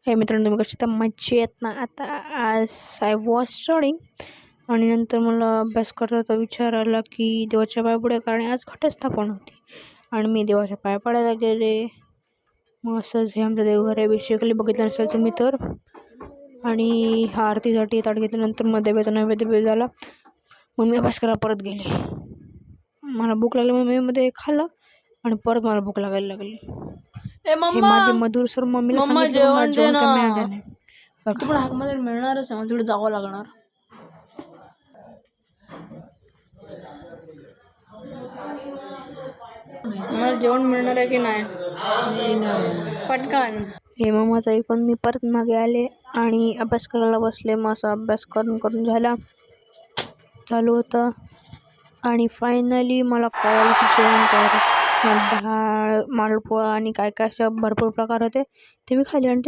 हे मित्रांनो, तुम्ही कशी तर मज्जेत ना. आता आज आय वॉज स्टडिंग आणि नंतर मला अभ्यास करता विचार आला की देवाच्या पाया पुढे, कारण आज घटस्थापना होती आणि मी देवाच्या पाया पडायला गेले. मग असंच हे आमचं देवघर आहे, बेसिकली बघितलं नसेल तुम्ही तर. आणि हा आरतीसाठी ताट घेतल्यानंतर मग देवाचा नैवेद्य झाला. मग मी अभ्यास करायला परत गेले. मला भूक लागली, मग मी मध्ये खाल्लं आणि परत मला भूक लागायला लागली. हे माझे मधुर सर मम्मीला सांगितलं, पण मला जेवण काय मिळालं नाही. पण हाकमध्ये मिळणारच आहे, मला तिकडे जावं लागणार. मला जेवण मिळणार आहे की नाही पटकन. हे मग माझं ऐकून मी परत मागे आले आणि अभ्यास करायला बसले. मग असा अभ्यास करून चालू होता आणि फायनली मला कळलं की जेवण तयार. डाळ, मालपोळा आणि काय काय असं भरपूर प्रकार होते ते मी खाल्ले आणि